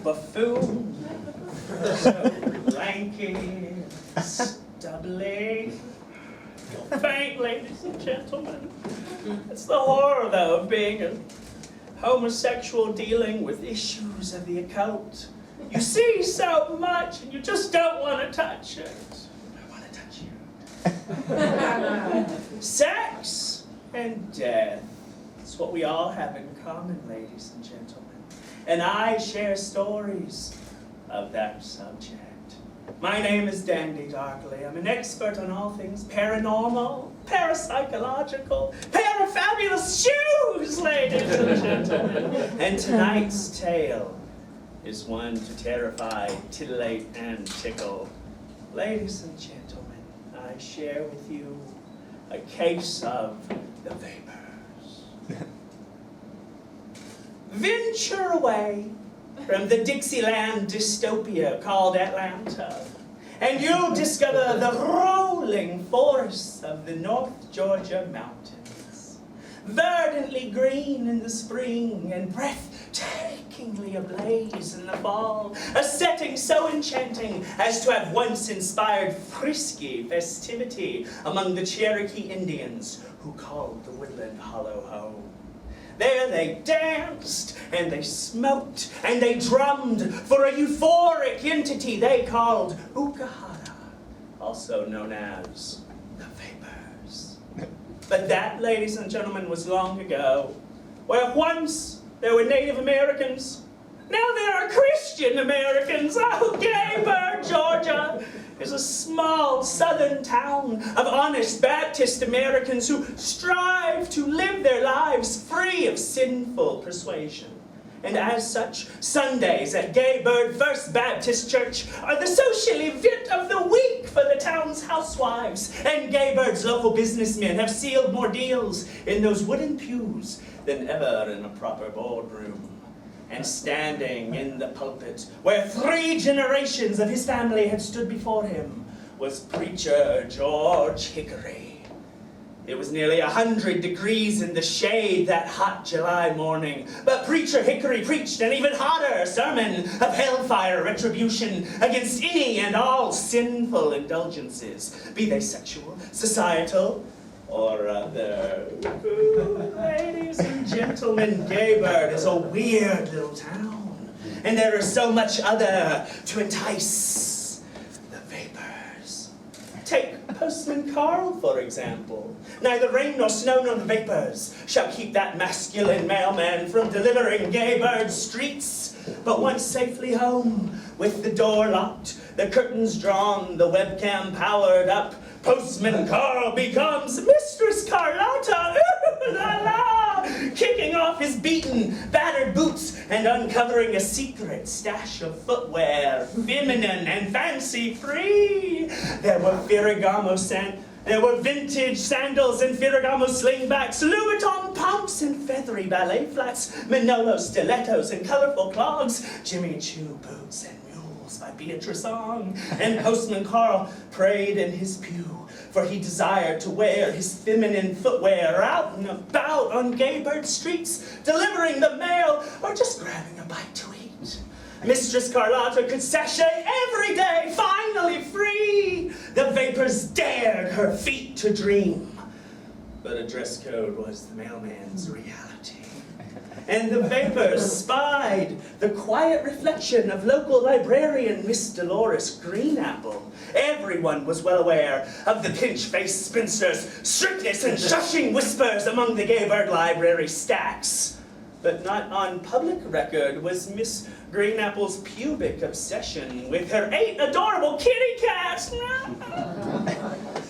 buffoon, so lanky, stubbly, faint, ladies and gentlemen. It's the horror, though, of being a homosexual dealing with issues of the occult. You see so much, and you just don't want to touch it. I want to touch you. Sex and death. It's what we all have in common, ladies and gentlemen. And I share stories of that subject. My name is Dandy Darkly. I'm an expert on all things paranormal, parapsychological, parafabulous shoes, ladies and gentlemen. And tonight's tale is one to terrify, titillate, and tickle. Ladies and gentlemen, I share with you a case of the vapors. Venture away from the Dixieland dystopia called Atlanta, and you'll discover the rolling forests of the North Georgia mountains, verdantly green in the spring and breathtakingly ablaze in the fall, a setting so enchanting as to have once inspired frisky festivity among the Cherokee Indians who called the woodland hollow home. There they danced, and they smoked, and they drummed for a euphoric entity they called Ukahara, also known as the Vapors. But that, ladies and gentlemen, was long ago, where once there were Native Americans, now there are Christian Americans. Oh, Gaybird, Georgia is a small southern town of honest Baptist Americans who strive to live their lives free of sinful persuasion. And as such, Sundays at Gaybird First Baptist Church are the social event of the week for the town's housewives. And Gaybird's local businessmen have sealed more deals in those wooden pews than ever in a proper boardroom. And standing in the pulpit, where 3 generations of his family had stood before him, was preacher George Hickory. It was nearly 100 degrees in the shade that hot July morning, but preacher Hickory preached an even hotter sermon of hellfire retribution against any and all sinful indulgences, be they sexual, societal, or other. Ladies and gentlemen, Gaybird is a weird little town, and there is so much other to entice the vapors. Take Postman Carl, for example. Neither rain nor snow nor the vapors shall keep that masculine mailman from delivering Gaybird's streets. But once safely home, with the door locked, the curtains drawn, the webcam powered up, Postman Carl becomes Mistress Carlotta, la la, kicking off his beaten, battered boots and uncovering a secret stash of footwear, feminine and fancy-free. There were there were vintage sandals and Ferragamo slingbacks, Louboutin pumps and feathery ballet flats, Manolo stilettos and colorful clogs, Jimmy Choo boots and mules by Beatrice Ong. And Postman Carl prayed in his pew, for he desired to wear his feminine footwear out and about on Gaybird streets, delivering the mail or just grabbing a bite to eat. Mistress Carlotta could sashay every day, finally free. The vapors dared her feet to dream. But a dress code was the mailman's reality. And the vapors spied the quiet reflection of local librarian Miss Dolores Greenapple. Everyone was well aware of the pinch-faced spinster's strictness and shushing whispers among the Gaybird library stacks. But not on public record was Miss Greenapple's pubic obsession with her 8 adorable kitty cats.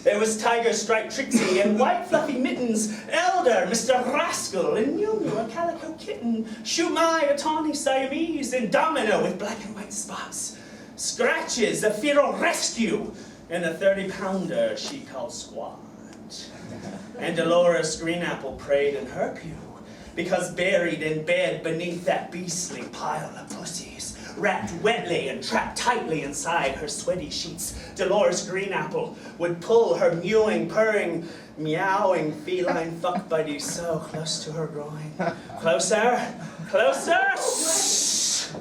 There was tiger-striped Trixie and white fluffy mittens, Elder, Mr. Rascal, and Moo, a calico kitten, Shumai, a tawny Siamese, and Domino with black and white spots, Scratches, a feral rescue, and a 30-pounder she called Squad. And Dolores Greenapple prayed in her pew, because buried in bed beneath that beastly pile of pussies, wrapped wetly and trapped tightly inside her sweaty sheets, Dolores Greenapple would pull her mewing, purring, meowing feline fuck buddy so close to her groin. Closer, closer, shh.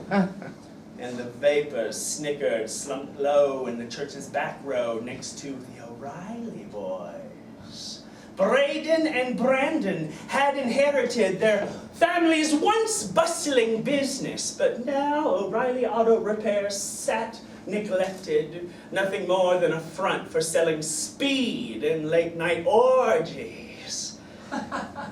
And the vapors snickered, slumped low in the church's back row next to the O'Reilly boys. Braden and Brandon had inherited their family's once bustling business, but now O'Reilly Auto Repair sat neglected, nothing more than a front for selling speed and late-night orgies.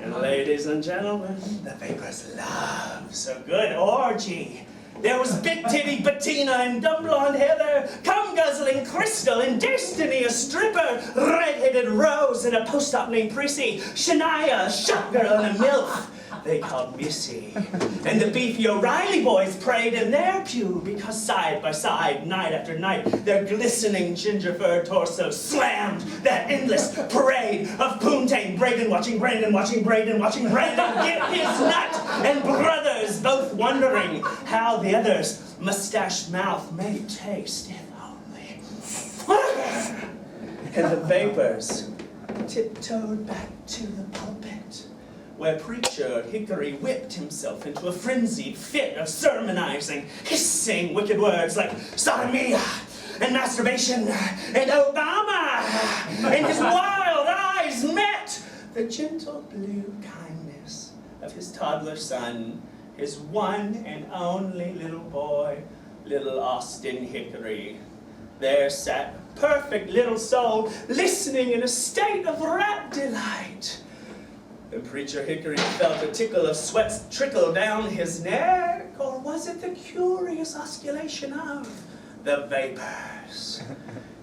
And ladies and gentlemen, the vapors love so good orgy. There was Big Titty Bettina and Dumb Blonde Heather, cum-guzzling Crystal and Destiny, a stripper, red-headed Rose, and a post-op named Prissy, Shania, a shot girl, and a MILF they called Missy. And the beefy O'Reilly boys prayed in their pew because side by side, night after night, their glistening ginger fur torsos slammed that endless parade of poontang, Braden watching Brandon, watching Braden, watching Brandon get his nut, and brothers both wondering how the other's mustached mouth may taste, if only. And the vapors tiptoed back to the pulpit, where preacher Hickory whipped himself into a frenzied fit of sermonizing, hissing wicked words like sodomia and masturbation and Obama, and his wild eyes met the gentle blue kindness of his toddler son, his one and only little boy, little Austin Hickory. There sat perfect little soul, listening in a state of rapt delight. And Preacher Hickory felt a tickle of sweat trickle down his neck, or was it the curious osculation of the vapors?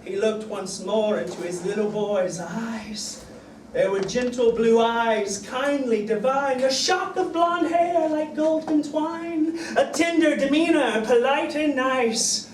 He looked once more into his little boy's eyes. There were gentle blue eyes, kindly divine, a shock of blonde hair like golden twine, a tender demeanor, polite and nice.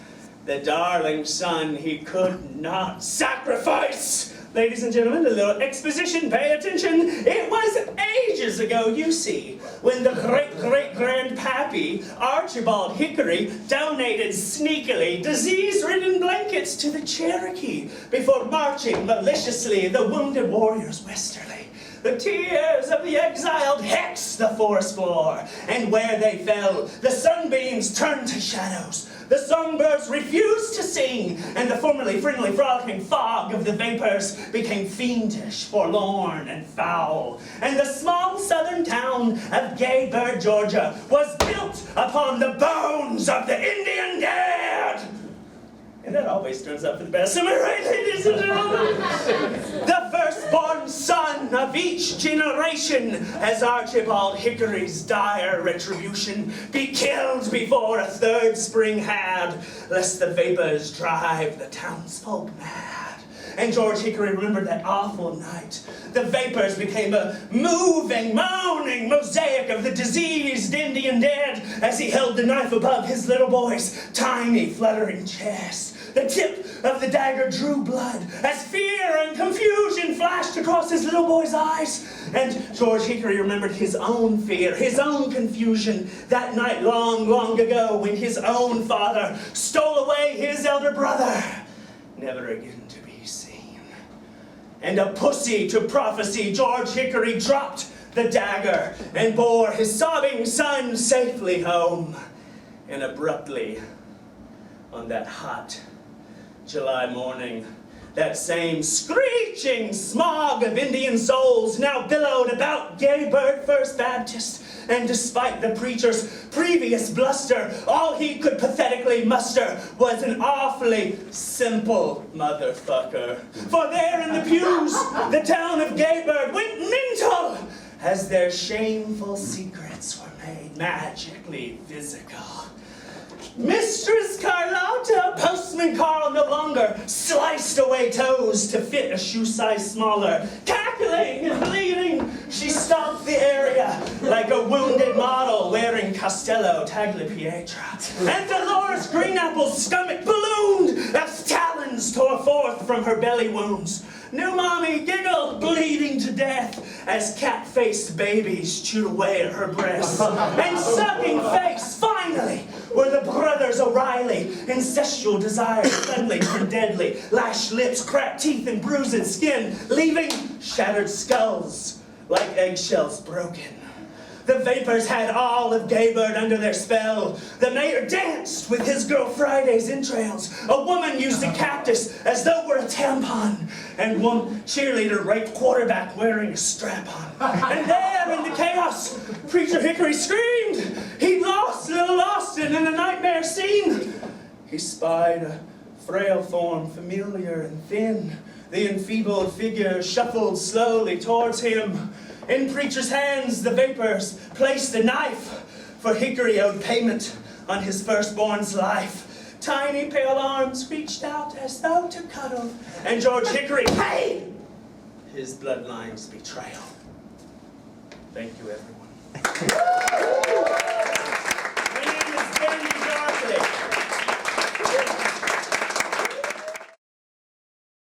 The darling son he could not sacrifice. Ladies and gentlemen, a little exposition, pay attention. It was ages ago, you see, when the great-great-grandpappy, Archibald Hickory, donated sneakily disease-ridden blankets to the Cherokee before marching maliciously the wounded warriors westerly. The tears of the exiled hexed the forest floor, and where they fell, the sunbeams turned to shadows. The songbirds refused to sing, and the formerly friendly frolicking fog of the vapors became fiendish, forlorn, and foul. And the small southern town of Gaybird, Georgia, was built upon the bones of the Indian dead. And that always turns out for the best. Am I right, ladies and gentlemen? The firstborn son of each generation, as Archibald Hickory's dire retribution, be killed before a third spring had, lest the vapors drive the townsfolk mad. And George Hickory remembered that awful night. The vapors became a moving, moaning mosaic of the diseased Indian dead as he held the knife above his little boy's tiny, fluttering chest. The tip of the dagger drew blood as fear and confusion flashed across his little boy's eyes. And George Hickory remembered his own fear, his own confusion that night long, long ago when his own father stole away his elder brother, never again to be seen. And a pussy to prophecy, George Hickory dropped the dagger and bore his sobbing son safely home. And abruptly, on that hot July morning, that same screeching smog of Indian souls now billowed about Gaybird First Baptist, and despite the preacher's previous bluster, all he could pathetically muster was an awfully simple motherfucker. For there in the pews, the town of Gaybird went mental as their shameful secrets were made magically physical. Mistress Carlotta, Postman Carl no longer sliced away toes to fit a shoe size smaller. Cackling and bleeding, she stomped the area like a wounded model wearing Castello Tagliapietra. And Dolores Greenapple's stomach ballooned as talons tore forth from her belly wounds. New mommy giggled, bleeding to death, as cat-faced babies chewed away at her breasts. And sucking face, finally, were the brothers O'Reilly, incestual desires suddenly turned deadly, lashed lips, cracked teeth, and bruised skin, leaving shattered skulls like eggshells broken. The vapors had all of Gaybird under their spell. The mayor danced with his girl Friday's entrails. A woman used a cactus as though it were a tampon. And one cheerleader raped quarterback wearing a strap-on. And there in the chaos, Preacher Hickory screamed. He'd lost little Austin in a nightmare scene. He spied a frail form, familiar and thin. The enfeebled figure shuffled slowly towards him. In Preacher's hands, the vapors placed a knife, for Hickory owed payment on his firstborn's life. Tiny pale arms reached out as though to cuddle, and George Hickory paid his bloodline's betrayal. Thank you, everyone.